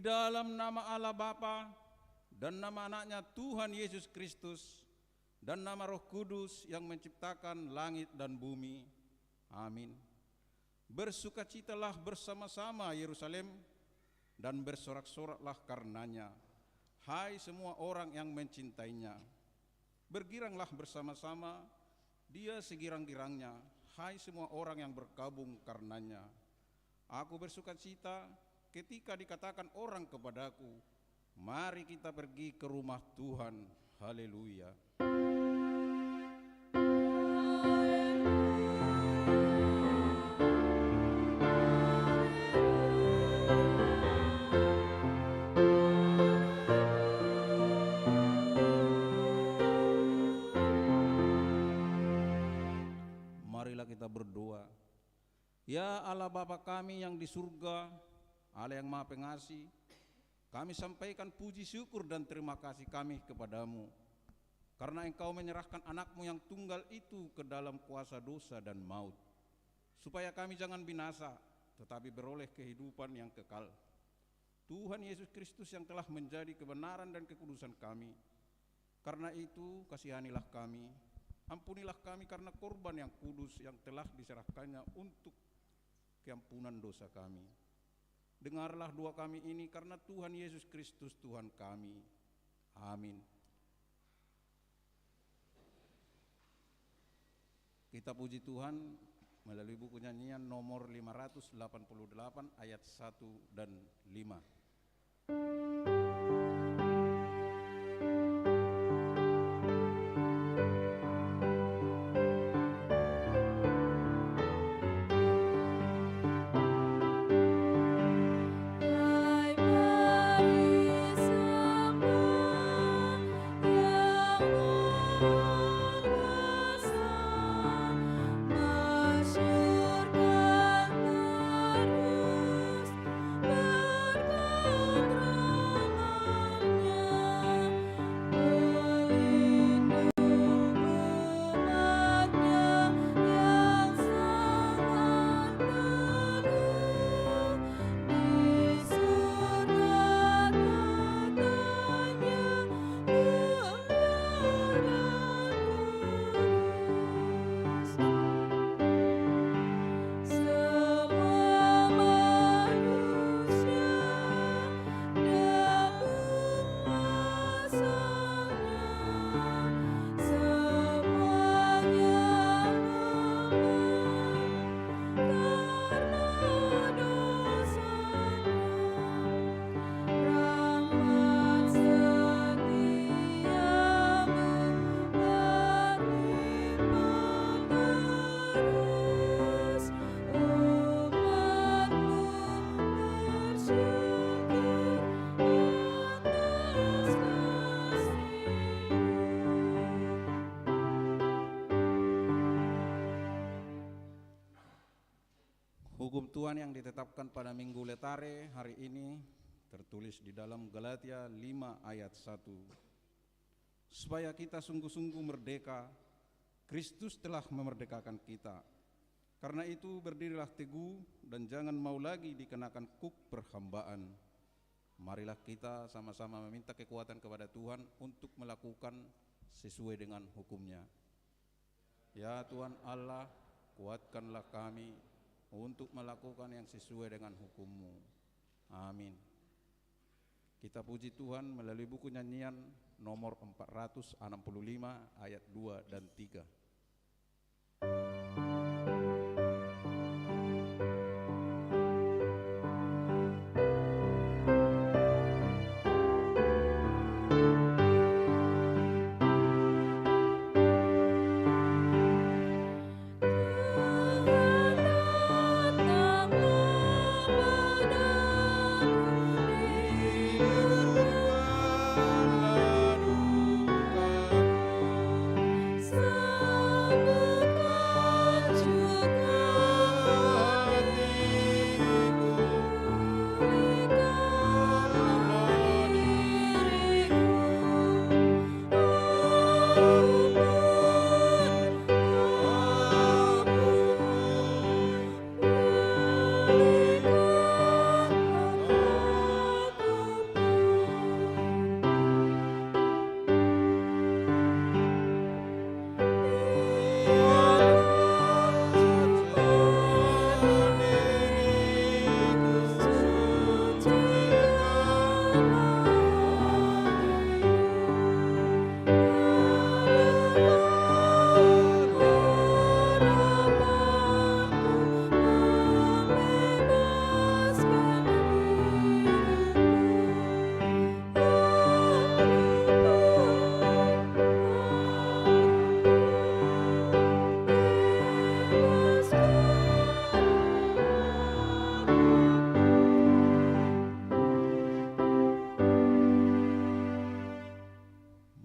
dalam nama Allah Bapa dan nama anaknya Tuhan Yesus Kristus dan nama Roh Kudus yang menciptakan langit dan bumi. Amin. Bersukacitalah bersama-sama Yerusalem dan bersorak-soraklah karenanya, hai semua orang yang mencintainya. Bergiranglah bersama-sama, dia segirang-girangnya, hai semua orang yang berkabung karenanya. Aku bersukacita ketika dikatakan orang kepadaku, mari kita pergi ke rumah Tuhan. Haleluya. Marilah kita berdoa. Ya Allah Bapa kami yang di surga, Allah yang Maha Pengasih, kami sampaikan puji syukur dan terima kasih kami kepadamu, karena Engkau menyerahkan anakmu yang tunggal itu ke dalam kuasa dosa dan maut, supaya kami jangan binasa, tetapi beroleh kehidupan yang kekal. Tuhan Yesus Kristus yang telah menjadi kebenaran dan kekudusan kami, karena itu kasihanilah kami, ampunilah kami karena korban yang kudus yang telah diserahkannya untuk keampunan dosa kami. Dengarlah doa kami ini karena Tuhan Yesus Kristus Tuhan kami. Amin. Kita puji Tuhan melalui buku nyanyian nomor 588 ayat 1 dan 5. Hukum Tuhan yang ditetapkan pada Minggu Letare hari ini tertulis di dalam Galatia 5 ayat 1. Supaya kita sungguh-sungguh merdeka, Kristus telah memerdekakan kita. Karena itu berdirilah teguh dan jangan mau lagi dikenakan kuk perhambaan. Marilah kita sama-sama meminta kekuatan kepada Tuhan untuk melakukan sesuai dengan hukum-Nya. Ya Tuhan Allah, kuatkanlah kami untuk melakukan yang sesuai dengan hukum-Mu. Amin. Kita puji Tuhan melalui buku nyanyian nomor 465 ayat 2 dan 3. Sambutkan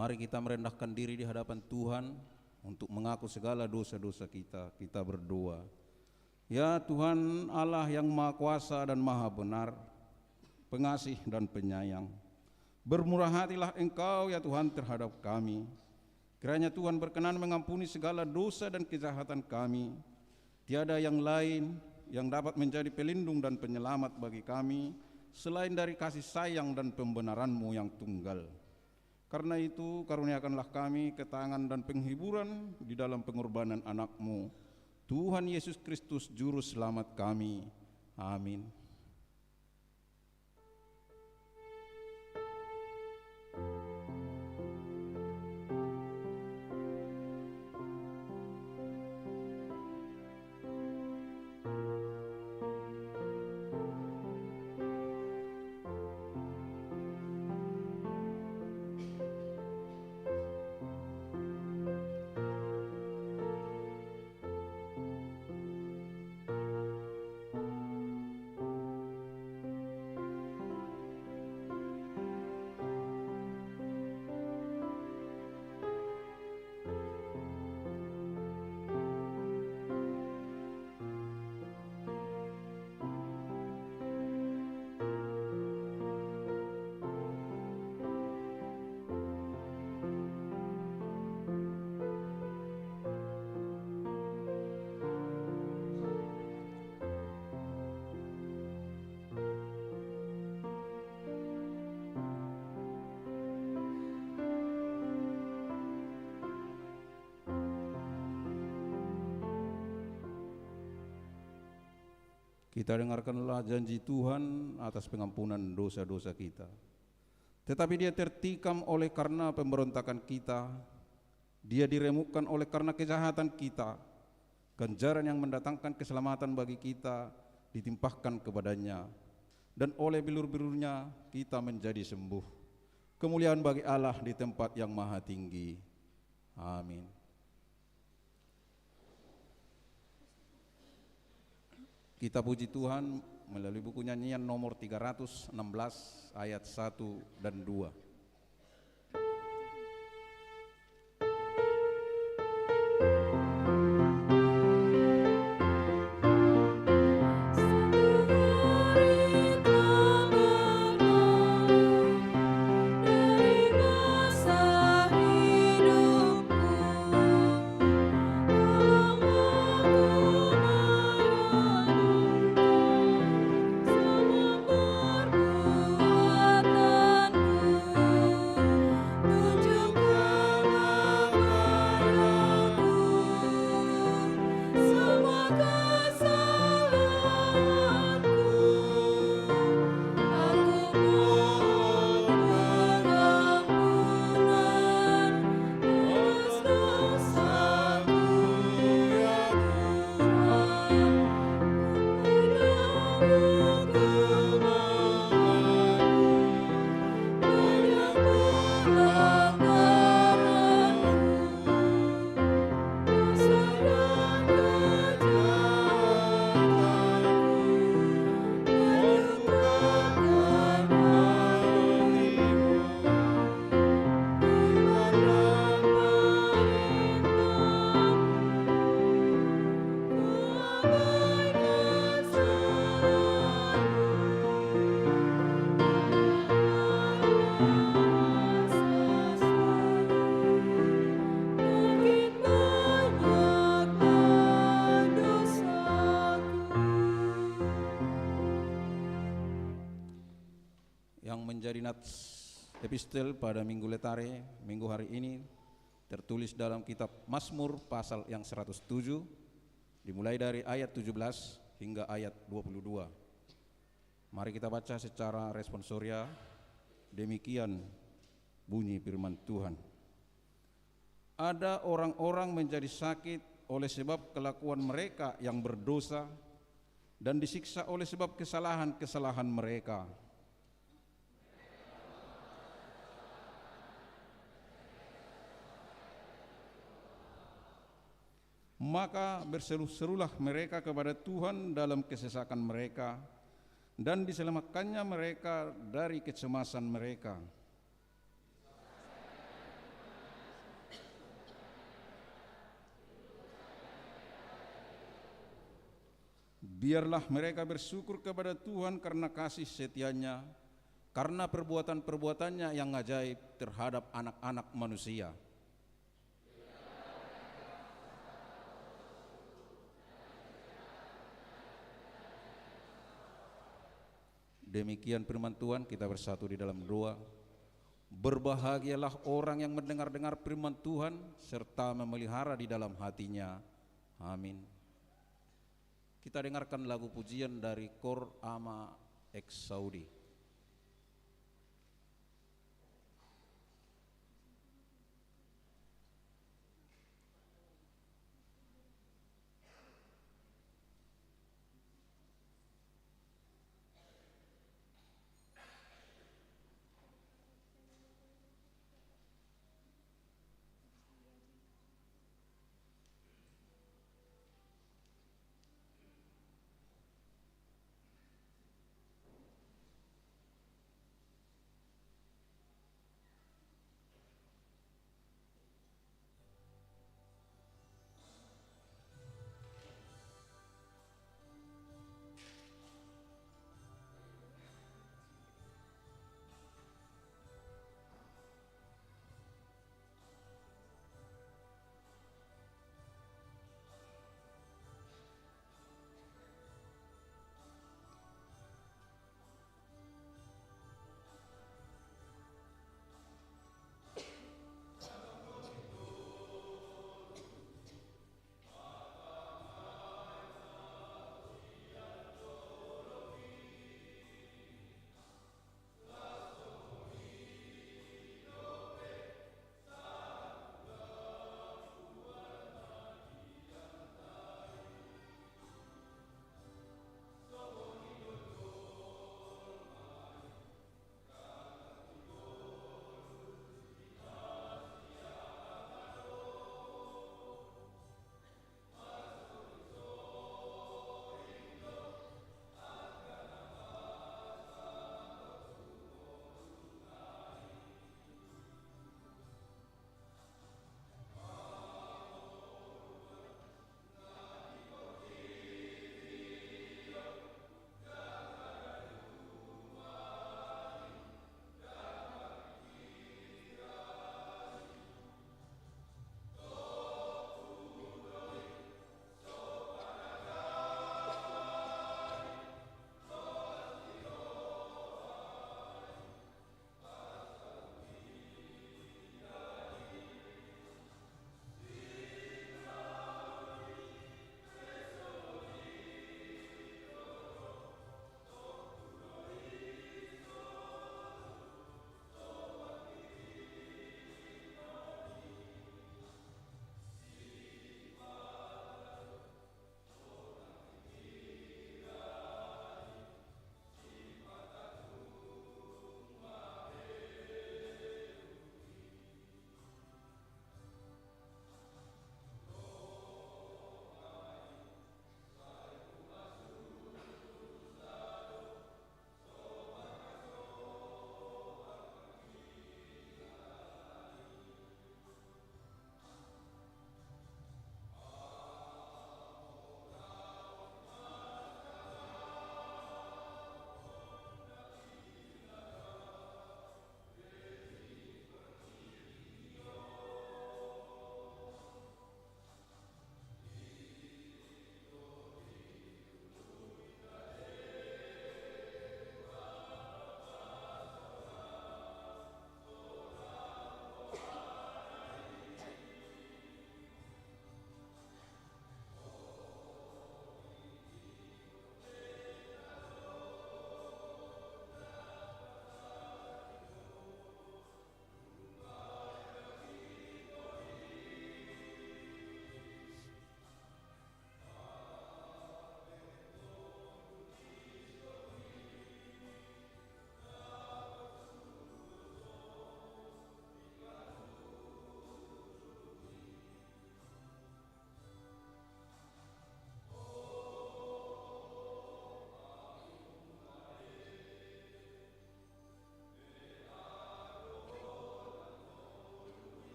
Mari kita merendahkan diri di hadapan Tuhan untuk mengaku segala dosa-dosa kita. Kita berdoa. Ya Tuhan Allah yang Maha Kuasa dan Maha Benar, pengasih dan penyayang, bermurah hatilah Engkau ya Tuhan terhadap kami. Kiranya Tuhan berkenan mengampuni segala dosa dan kejahatan kami. Tiada yang lain yang dapat menjadi pelindung dan penyelamat bagi kami selain dari kasih sayang dan pembenaran-Mu yang tunggal. Karena itu karuniakanlah kami ketenangan dan penghiburan di dalam pengorbanan anak-Mu, Tuhan Yesus Kristus Juru Selamat kami. Amin. Kita dengarkanlah janji Tuhan atas pengampunan dosa-dosa kita. Tetapi Dia tertikam oleh karena pemberontakan kita, Dia diremukkan oleh karena kejahatan kita. Ganjaran yang mendatangkan keselamatan bagi kita ditimpahkan kepadanya, dan oleh bilur-bilurnya kita menjadi sembuh. Kemuliaan bagi Allah di tempat yang maha tinggi. Amin. Kita puji Tuhan melalui buku nyanyian nomor 316 ayat 1 dan 2. Yang menjadi nats epistel pada Minggu Letare, minggu hari ini, tertulis dalam kitab Mazmur pasal yang 107, dimulai dari ayat 17 hingga ayat 22. Mari kita baca secara responsoria. Demikian bunyi firman Tuhan. Ada orang-orang menjadi sakit oleh sebab kelakuan mereka yang berdosa, dan disiksa oleh sebab kesalahan-kesalahan mereka. Maka berseru-serulah mereka kepada Tuhan dalam kesesakan mereka, dan diselamatkannya mereka dari kecemasan mereka. Biarlah mereka bersyukur kepada Tuhan karena kasih setia-Nya, karena perbuatan-perbuatannya yang ajaib terhadap anak-anak manusia. Demikian firman Tuhan, kita bersatu di dalam doa. Berbahagialah orang yang mendengar-dengar firman Tuhan serta memelihara di dalam hatinya. Amin. Kita dengarkan lagu pujian dari Kor Ama Ex Saudi.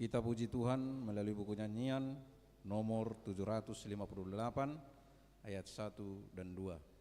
Kita puji Tuhan melalui buku nyanyian nomor 758 ayat 1 dan 2.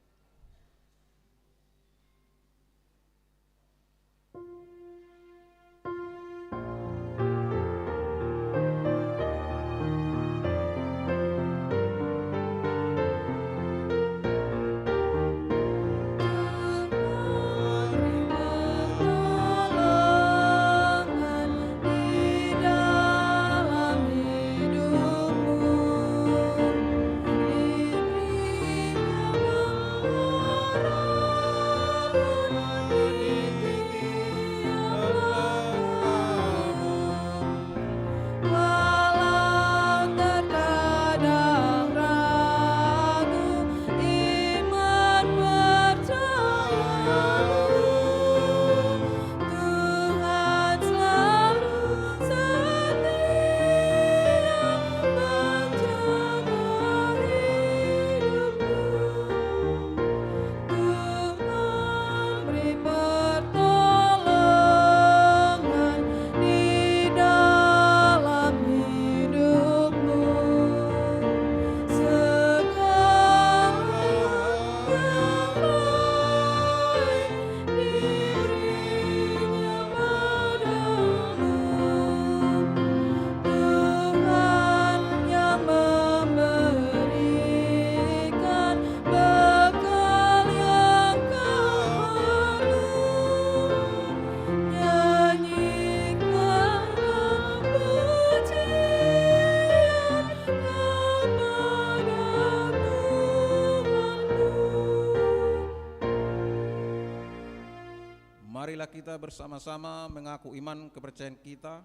Marilah kita bersama-sama mengaku iman kepercayaan kita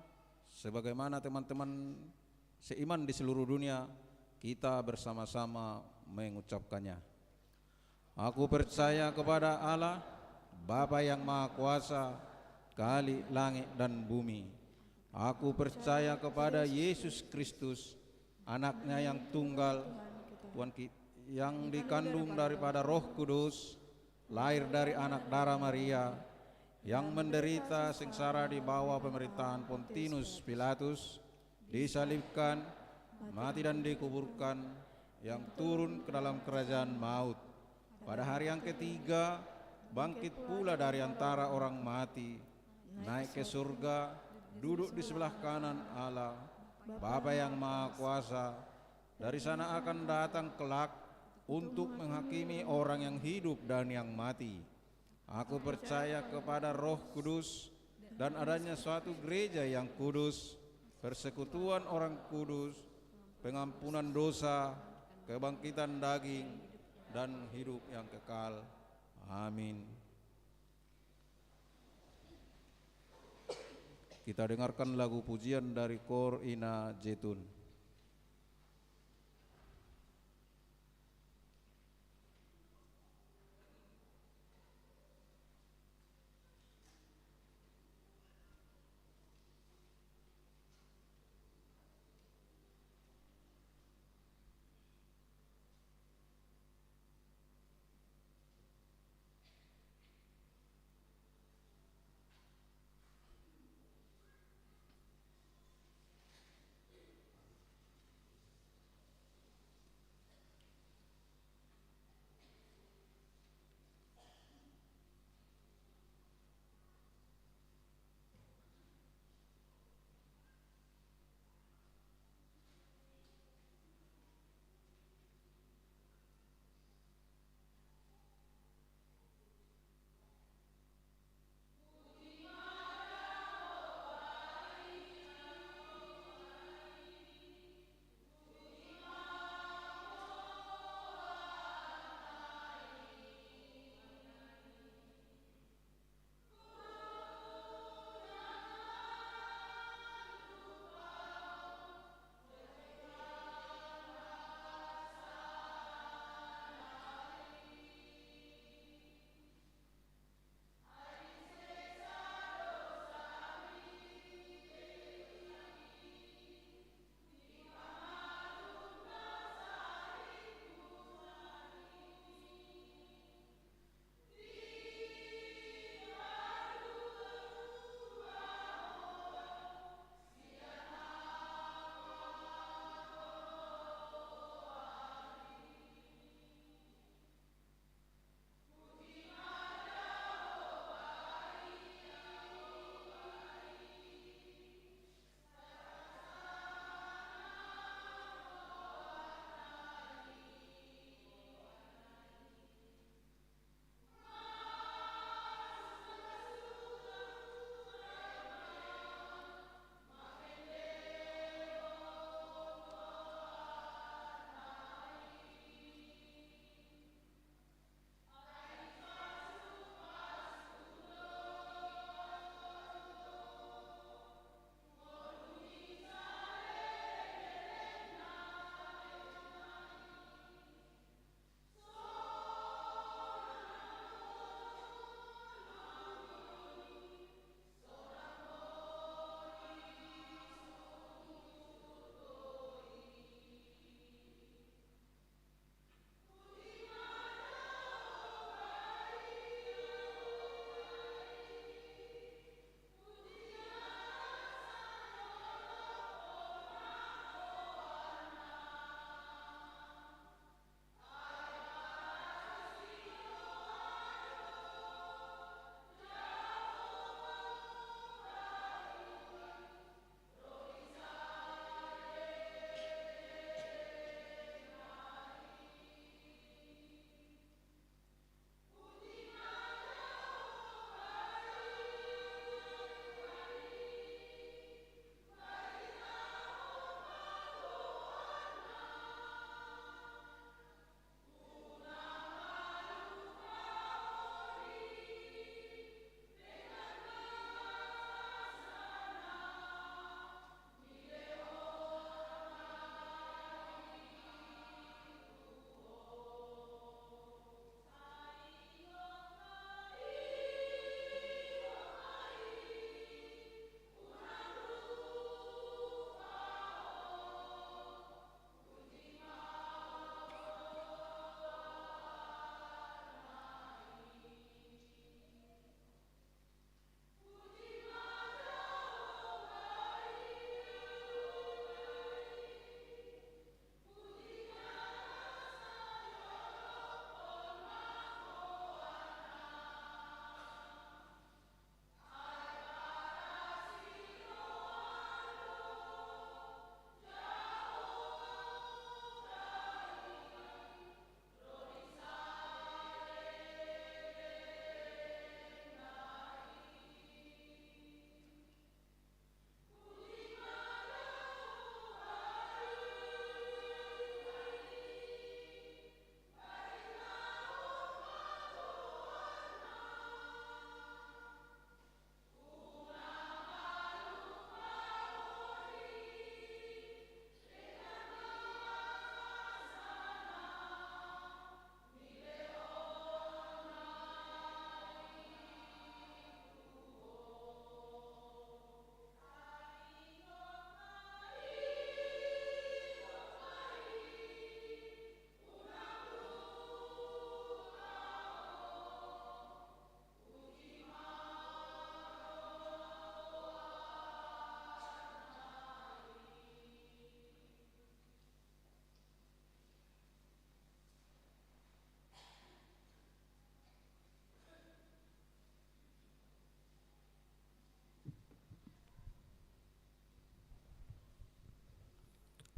sebagaimana teman-teman seiman di seluruh dunia kita bersama-sama mengucapkannya. Aku percaya kepada Allah, Bapa yang Maha Kuasa, Khalik langit dan bumi. Aku percaya kepada Yesus Kristus, anaknya yang tunggal, Tuhan kita, yang dikandung daripada Roh Kudus, lahir dari anak darah Maria, yang menderita sengsara di bawah pemerintahan Pontius Pilatus, disalibkan, mati dan dikuburkan, yang turun ke dalam kerajaan maut. Pada hari yang ketiga, bangkit pula dari antara orang mati, naik ke surga, duduk di sebelah kanan Allah, Bapa yang Maha Kuasa. Dari sana akan datang kelak untuk menghakimi orang yang hidup dan yang mati. Aku percaya kepada Roh Kudus dan adanya suatu gereja yang kudus, persekutuan orang kudus, pengampunan dosa, kebangkitan daging, dan hidup yang kekal. Amin. Kita dengarkan lagu pujian dari Kor Ina Jetun.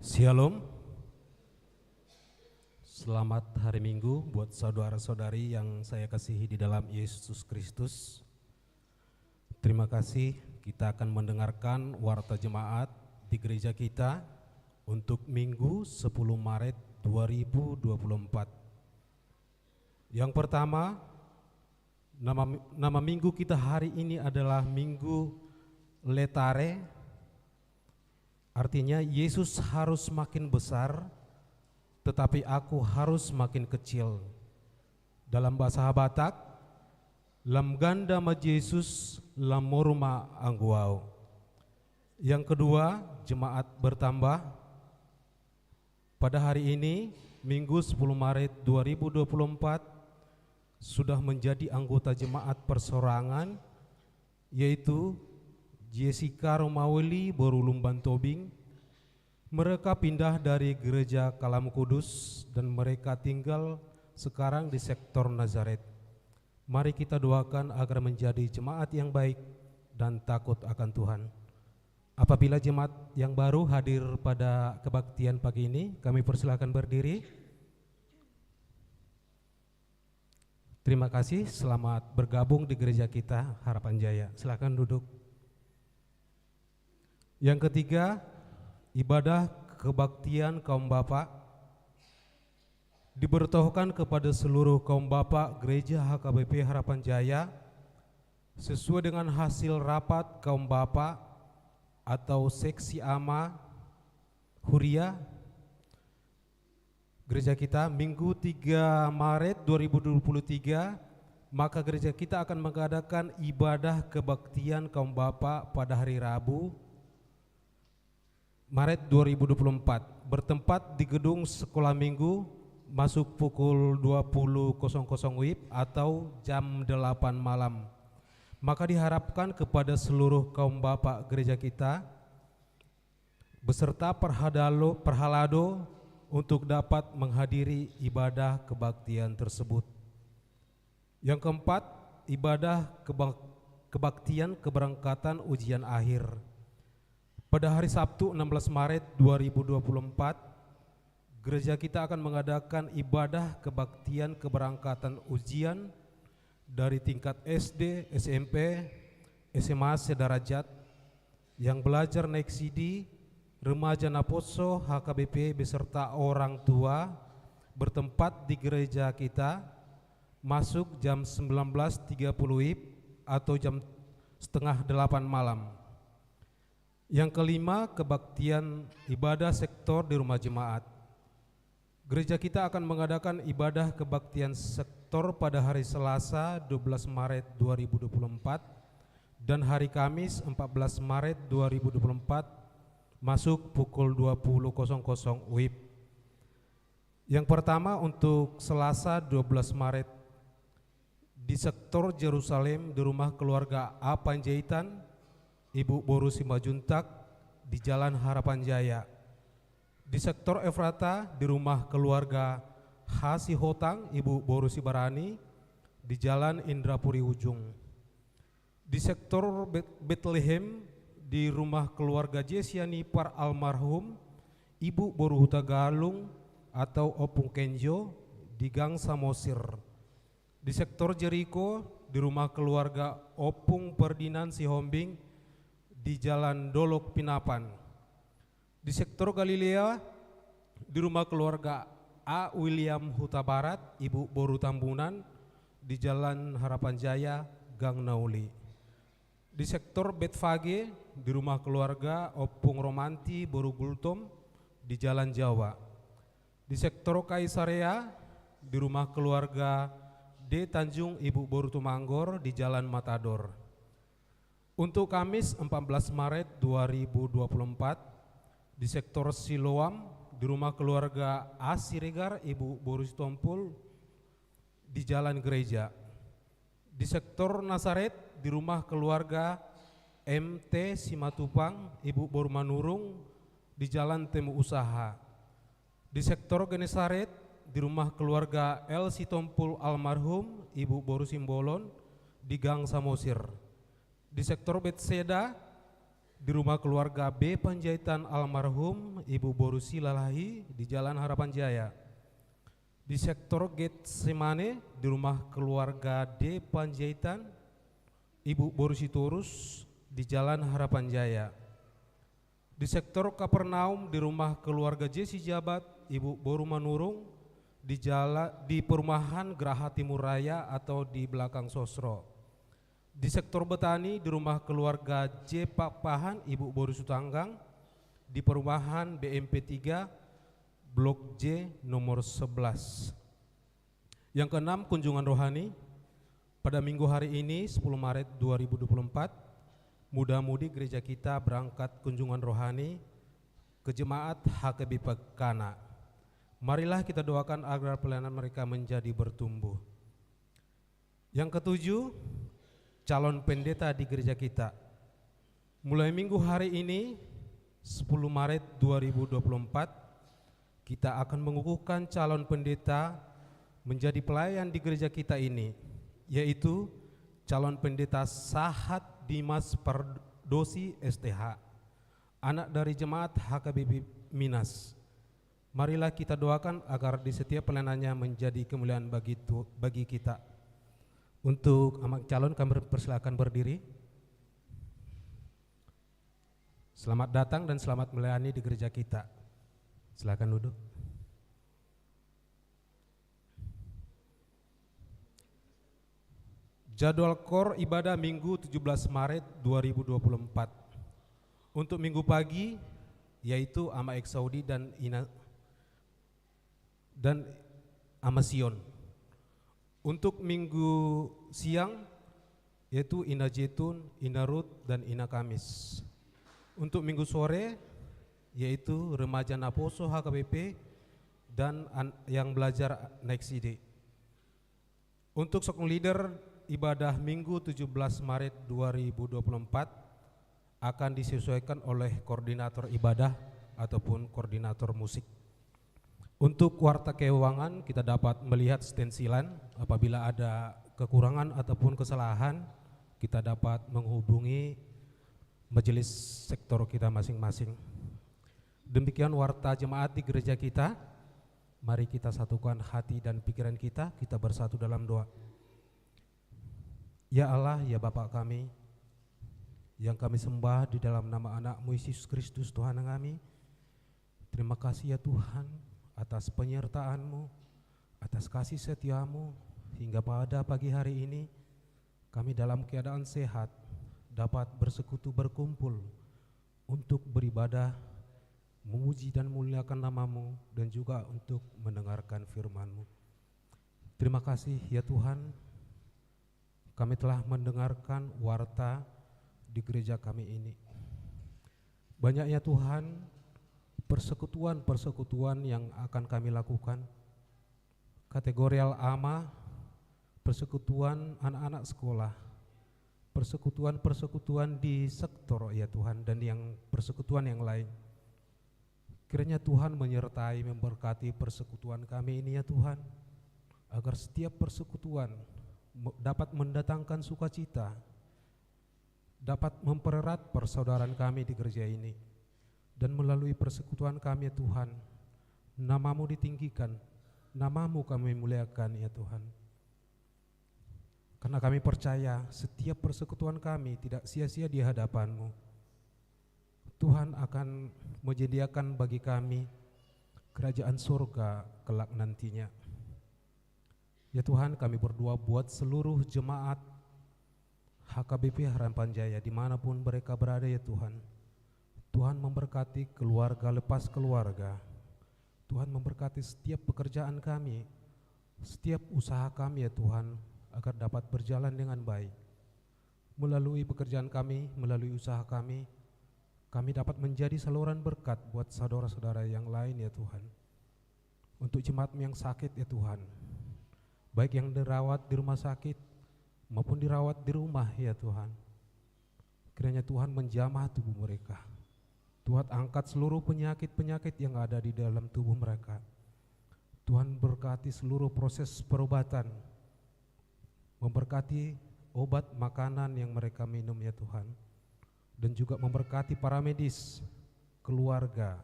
Shalom. Selamat hari Minggu buat saudara-saudari yang saya kasihi di dalam Yesus Kristus. Terima kasih kita akan mendengarkan warta jemaat di gereja kita untuk Minggu 10 Maret 2024. Yang pertama, nama minggu kita hari ini adalah Minggu Letare. Artinya Yesus harus makin besar, tetapi aku harus makin kecil. Dalam bahasa Batak, lam ganda ma Yesus lam moruma angguau. Yang kedua, jemaat bertambah. Pada hari ini, Minggu 10 Maret 2024, sudah menjadi anggota jemaat persorangan, yaitu Jessica Romaweli Borulumban Tobing. Mereka pindah dari gereja Kalam Kudus dan mereka tinggal sekarang di sektor Nazaret. Mari kita doakan agar menjadi jemaat yang baik dan takut akan Tuhan. Apabila jemaat yang baru hadir pada kebaktian pagi ini, kami persilakan berdiri. Terima kasih, selamat bergabung di gereja kita Harapan Jaya. Silakan duduk. Yang ketiga, ibadah kebaktian kaum bapak diberitahukan kepada seluruh kaum bapak gereja HKBP Harapan Jaya sesuai dengan hasil rapat kaum bapak atau seksi ama Huria gereja kita Minggu 3 Maret 2023. Maka gereja kita akan mengadakan ibadah kebaktian kaum bapak pada hari Rabu Maret 2024 bertempat di gedung sekolah minggu, masuk pukul 20.00 WIB atau jam 8 malam. Maka diharapkan kepada seluruh kaum bapak gereja kita beserta perhalado untuk dapat menghadiri ibadah kebaktian tersebut. Yang keempat, ibadah kebaktian keberangkatan ujian akhir. Pada hari Sabtu 16 Maret 2024, gereja kita akan mengadakan ibadah kebaktian keberangkatan ujian dari tingkat SD, SMP, SMA sederajat yang belajar naik CD, remaja Naposo, HKBP beserta orang tua bertempat di gereja kita, masuk jam 19.30 WIB atau jam setengah 8 malam. Yang kelima, kebaktian ibadah sektor di rumah jemaat. Gereja kita akan mengadakan ibadah kebaktian sektor pada hari Selasa 12 Maret 2024 dan hari Kamis 14 Maret 2024 masuk pukul 20.00 WIB. Yang pertama untuk Selasa 12 Maret di sektor Yerusalem di rumah keluarga A. Panjaitan Ibu Boru Simajuntak di Jalan Harapan Jaya. Di sektor Efrata di rumah keluarga Hasi Hotang Ibu Boru Sibarani di Jalan Indrapuri Ujung. Di sektor Bethlehem di rumah keluarga Jesiani Par almarhum Ibu Boru Hutagalung atau Opung Kenjo di Gang Samosir. Di sektor Jericho di rumah keluarga Opung Perdinan Sihombing di Jalan Dolok Pinapan. Di sektor Galilea di rumah keluarga A. William Huta Barat Ibu Boru Tambunan di Jalan Harapan Jaya Gang Nauli. Di sektor Betfage di rumah keluarga Opung Romanti Boru Gultom di Jalan Jawa. Di sektor Kaisarea di rumah keluarga D. Tanjung Ibu Boru Tumanggor di Jalan Matador. Untuk Kamis 14 Maret 2024 di sektor Siloam di rumah keluarga A. Siregar Ibu Boru Tompul di Jalan Gereja. Di sektor Nazaret di rumah keluarga MT Simatupang Ibu Boru Manurung di Jalan Temu Usaha. Di sektor Genesaret di rumah keluarga L. Sitompul almarhum Ibu Boru Simbolon di Gang Samosir. Di sektor Betseda di rumah keluarga B Panjaitan almarhum Ibu Borusi Lalahi di Jalan Harapan Jaya. Di sektor Getsemane di rumah keluarga D Panjaitan Ibu Borusi Turus di Jalan Harapan Jaya. Di sektor Kapernaum di rumah keluarga Jesi Jabat Ibu Boru Manurung di perumahan Geraha Timur Raya atau di belakang Sosro. Di sektor Betani di rumah keluarga J Papahan Ibu Boru Sutanggang di perumahan BMP 3 Blok J nomor 11. Yang keenam, kunjungan rohani. Pada minggu hari ini 10 Maret 2024 muda-mudi gereja kita berangkat kunjungan rohani ke jemaat HKBP Kana. Marilah kita doakan agar pelayanan mereka menjadi bertumbuh. Yang ketujuh, calon pendeta di gereja kita. Mulai minggu hari ini 10 Maret 2024 kita akan mengukuhkan calon pendeta menjadi pelayan di gereja kita ini, yaitu calon pendeta Sahat Dimas Pardosi STH, anak dari jemaat HKBP Minas. Marilah kita doakan agar di setiap pelayanannya menjadi kemuliaan bagi kita. Untuk amak calon kami persilakan berdiri. Selamat datang dan selamat melayani di gereja kita. Silakan duduk. Jadwal KOR ibadah Minggu 17 Maret 2024. Untuk minggu pagi yaitu Ama Ek Saudi dan Ama Sion. Untuk minggu siang yaitu Ina Jetun, Ina Rut dan Ina Kamis. Untuk minggu sore yaitu Remaja Naposo HKBP dan yang belajar Next ID. Untuk sokong leader ibadah Minggu 17 Maret 2024 akan disesuaikan oleh koordinator ibadah ataupun koordinator musik. Untuk warta keuangan kita dapat melihat stensilan. Apabila ada kekurangan ataupun kesalahan kita dapat menghubungi majelis sektor kita masing-masing. Demikian warta jemaat di gereja kita. Mari kita satukan hati dan pikiran kita bersatu dalam doa. Ya Allah, ya Bapa kami, yang kami sembah di dalam nama anak-Mu Yesus Kristus Tuhan kami. Terima kasih ya Tuhan atas penyertaan-Mu, atas kasih setia-Mu, hingga pada pagi hari ini kami dalam keadaan sehat dapat bersekutu berkumpul untuk beribadah, memuji dan muliakan nama-Mu, dan juga untuk mendengarkan firman-Mu. Terima kasih ya Tuhan, kami telah mendengarkan warta di gereja kami ini. Banyaknya Tuhan persekutuan-persekutuan yang akan kami lakukan. Kategorial AMA, persekutuan anak-anak sekolah, persekutuan-persekutuan di sektor ya Tuhan, dan yang persekutuan yang lain. Kiranya Tuhan menyertai memberkati persekutuan kami ini ya Tuhan, agar setiap persekutuan dapat mendatangkan sukacita, dapat mempererat persaudaraan kami di gereja ini, dan melalui persekutuan kami ya Tuhan, nama-Mu ditinggikan, nama-Mu kami muliakan ya Tuhan. Karena kami percaya setiap persekutuan kami tidak sia-sia di hadapan-Mu. Tuhan akan menyediakan bagi kami kerajaan surga kelak nantinya. Ya Tuhan, kami berdoa buat seluruh jemaat HKBP Harapan Jaya dimanapun mereka berada ya Tuhan. Tuhan memberkati keluarga lepas keluarga. Tuhan memberkati setiap pekerjaan kami, setiap usaha kami ya Tuhan, agar dapat berjalan dengan baik. Melalui pekerjaan kami, melalui usaha kami dapat menjadi saluran berkat buat saudara-saudara yang lain ya Tuhan. Untuk jemaat yang sakit ya Tuhan, baik yang dirawat di rumah sakit maupun dirawat di rumah ya Tuhan, kiranya Tuhan menjamah tubuh mereka. Tuhan angkat seluruh penyakit-penyakit yang ada di dalam tubuh mereka. Tuhan berkati seluruh proses perobatan, memberkati obat makanan yang mereka minum ya Tuhan. dan juga memberkati para medis, keluarga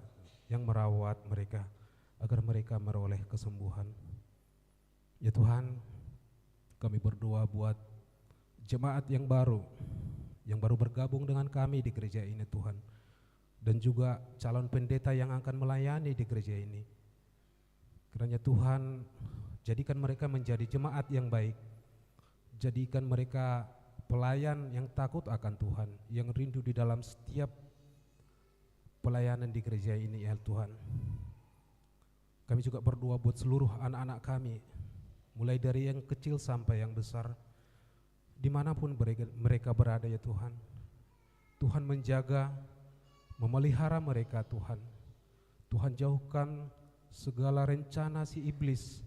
yang merawat mereka agar mereka meroleh kesembuhan. Ya Tuhan, kami berdoa buat jemaat yang baru bergabung dengan kami di gereja ini Tuhan, dan juga calon pendeta yang akan melayani di gereja ini. Kiranya Tuhan, jadikan mereka menjadi jemaat yang baik, jadikan mereka pelayan yang takut akan Tuhan, yang rindu di dalam setiap pelayanan di gereja ini ya Tuhan. Kami juga berdoa buat seluruh anak-anak kami, mulai dari yang kecil sampai yang besar, dimanapun mereka berada ya Tuhan. Tuhan menjaga, memelihara mereka Tuhan. Tuhan jauhkan segala rencana si iblis.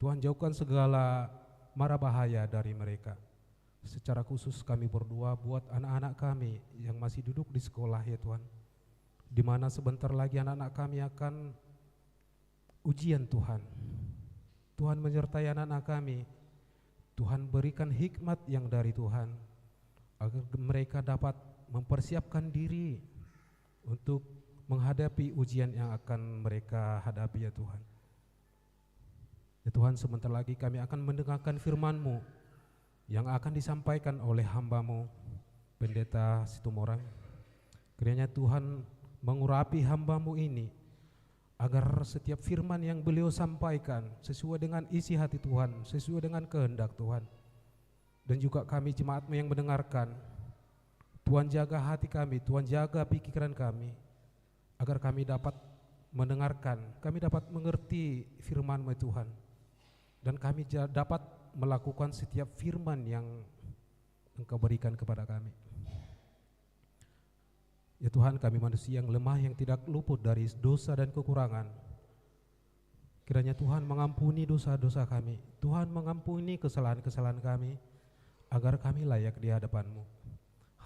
Tuhan jauhkan segala mara bahaya dari mereka. Secara khusus kami berdoa buat anak-anak kami yang masih duduk di sekolah ya Tuhan, di mana sebentar lagi anak-anak kami akan ujian Tuhan. Tuhan menyertai anak-anak kami. Tuhan berikan hikmat yang dari Tuhan agar mereka dapat mempersiapkan diri untuk menghadapi ujian yang akan mereka hadapi ya Tuhan. Ya Tuhan, sebentar lagi kami akan mendengarkan firman-Mu yang akan disampaikan oleh hamba-Mu, Pendeta Situmorang. Kiranya Tuhan mengurapi hamba-Mu ini, agar setiap firman yang beliau sampaikan sesuai dengan isi hati Tuhan, sesuai dengan kehendak Tuhan. Dan juga kami jemaat-Mu yang mendengarkan, Tuhan jaga hati kami, Tuhan jaga pikiran kami, agar kami dapat mendengarkan, kami dapat mengerti firman-Mu Tuhan, dan kami dapat melakukan setiap firman yang Engkau berikan kepada kami. Ya Tuhan, kami manusia yang lemah yang tidak luput dari dosa dan kekurangan. Kiranya Tuhan mengampuni dosa-dosa kami, Tuhan mengampuni kesalahan-kesalahan kami, agar kami layak di hadapan-Mu.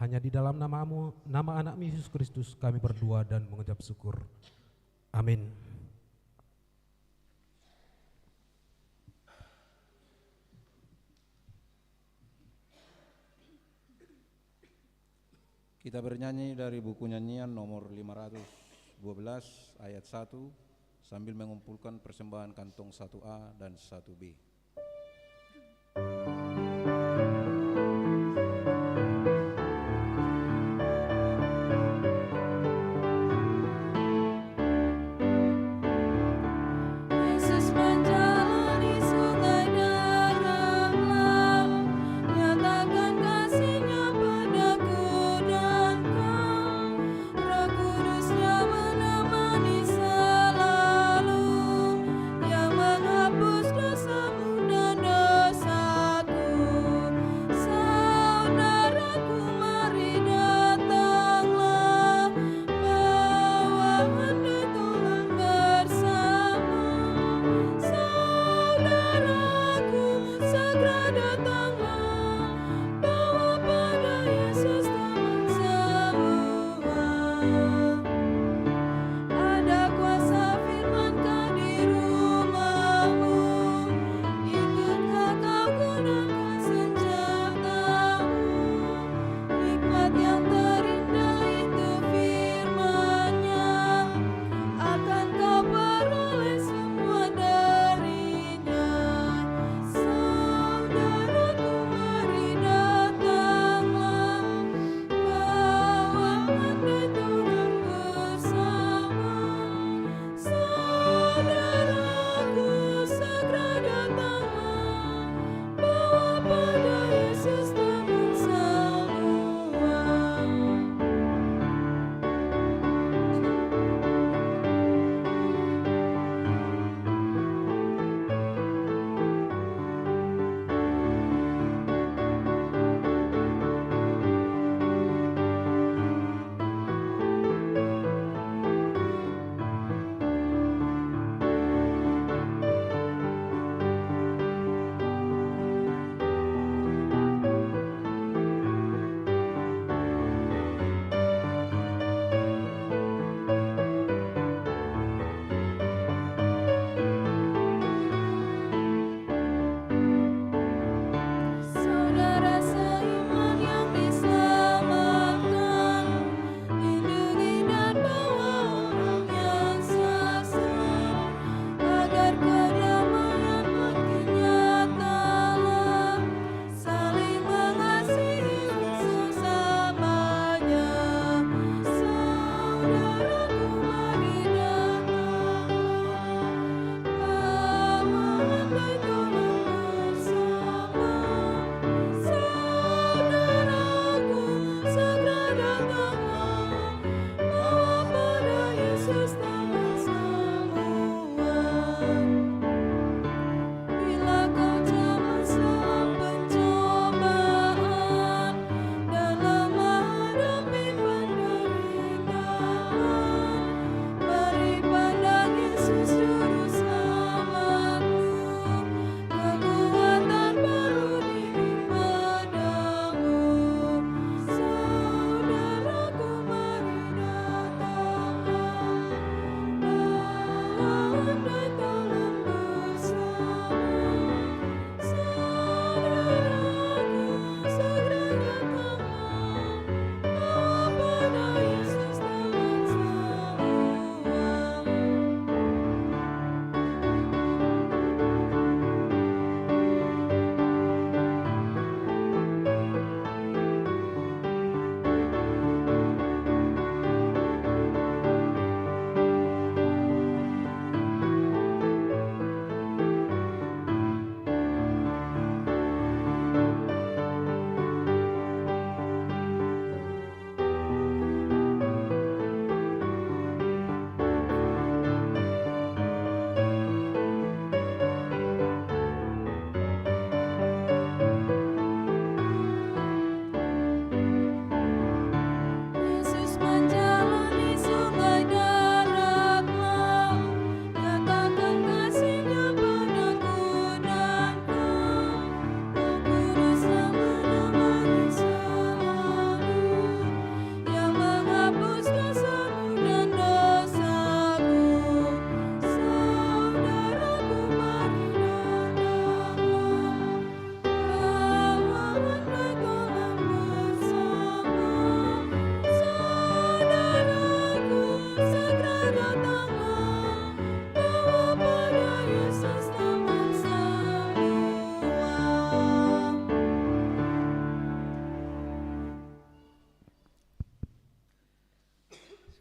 Hanya di dalam nama-Mu, nama anak Yesus Kristus kami berdoa dan mengucap syukur. Amin. Kita bernyanyi dari buku nyanyian nomor 512 ayat 1 sambil mengumpulkan persembahan kantong 1A dan 1B. Yang menghapus dosamu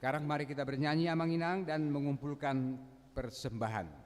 Sekarang mari kita bernyanyi Amanginang dan mengumpulkan persembahan.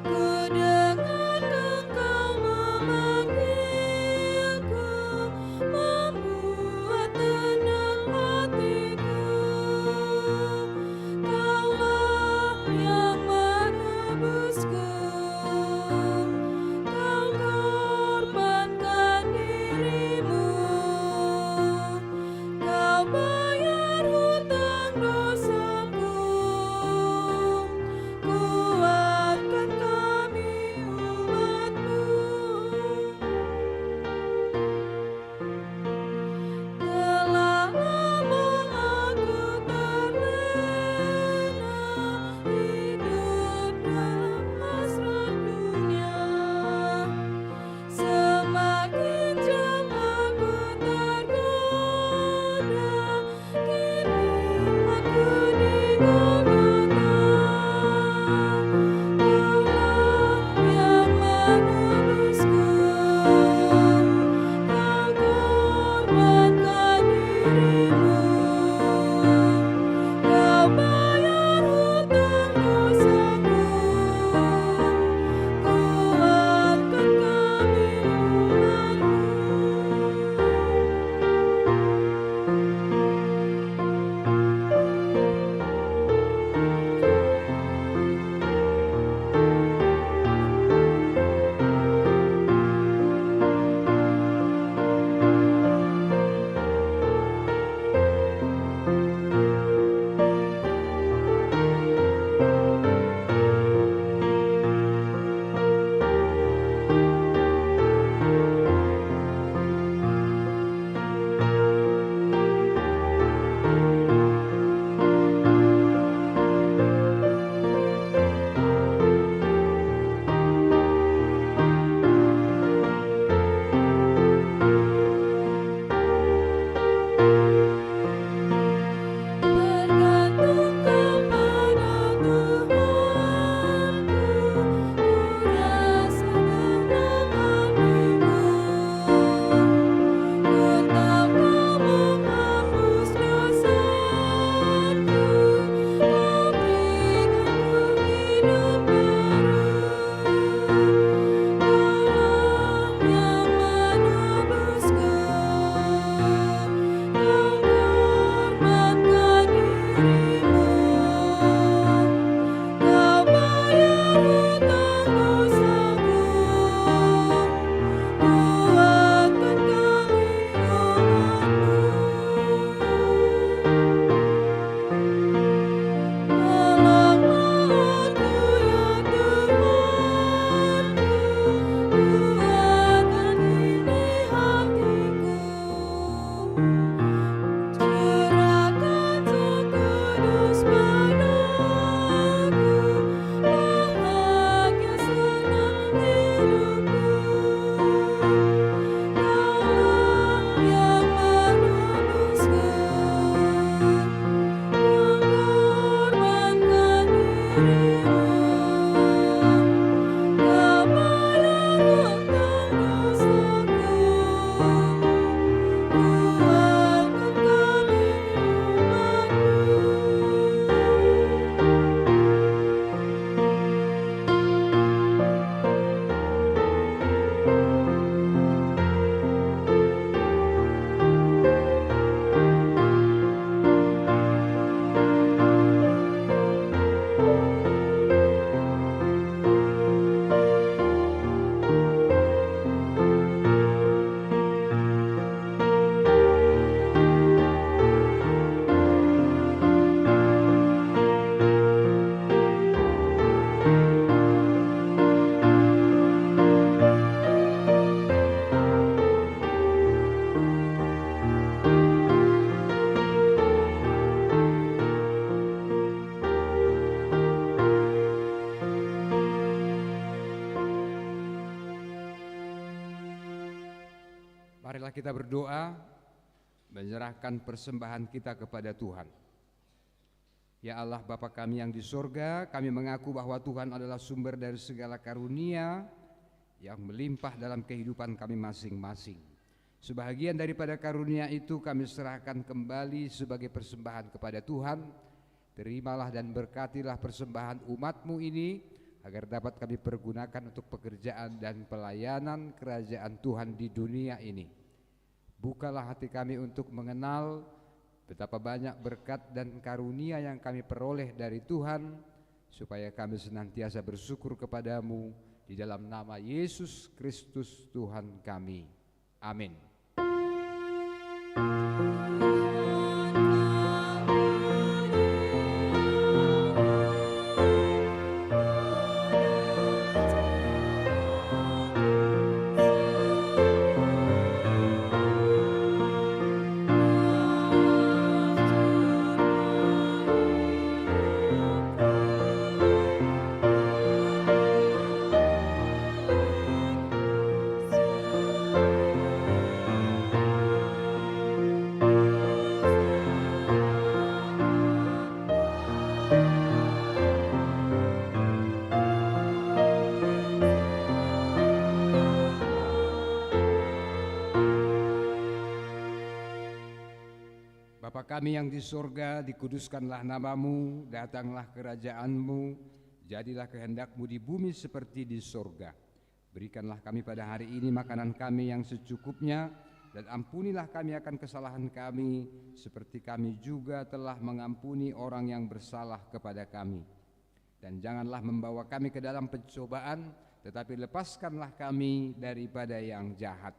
Ku dengar Engkau memanggil Marilah kita berdoa, menyerahkan persembahan kita kepada Tuhan. Ya Allah Bapa kami yang di surga, kami mengaku bahwa Tuhan adalah sumber dari segala karunia yang melimpah dalam kehidupan kami masing-masing. Sebahagian daripada karunia itu kami serahkan kembali sebagai persembahan kepada Tuhan. Terimalah dan berkatilah persembahan umat-Mu ini, agar dapat kami pergunakan untuk pekerjaan dan pelayanan kerajaan Tuhan di dunia ini. Bukalah hati kami untuk mengenal betapa banyak berkat dan karunia yang kami peroleh dari Tuhan, supaya kami senantiasa bersyukur kepadamu di dalam nama Yesus Kristus Tuhan kami. Amin. Bapa kami yang di surga, dikuduskanlah namamu, datanglah kerajaan-Mu, jadilah kehendak-Mu di bumi seperti di surga. Berikanlah kami pada hari ini makanan kami yang secukupnya, dan ampunilah kami akan kesalahan kami, seperti kami juga telah mengampuni orang yang bersalah kepada kami. Dan janganlah membawa kami ke dalam pencobaan, tetapi lepaskanlah kami daripada yang jahat.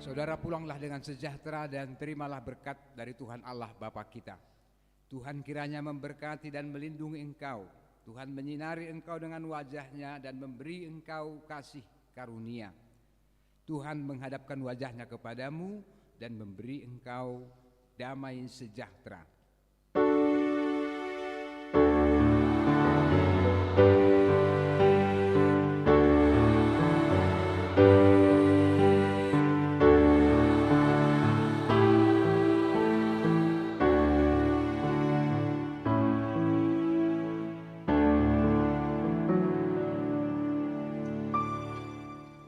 Saudara, pulanglah dengan sejahtera dan terimalah berkat dari Tuhan Allah Bapa kita. Tuhan kiranya memberkati dan melindungi engkau. Tuhan menyinari engkau dengan wajah-Nya dan memberi engkau kasih karunia. Tuhan menghadapkan wajah-Nya kepadamu dan memberi engkau damai sejahtera.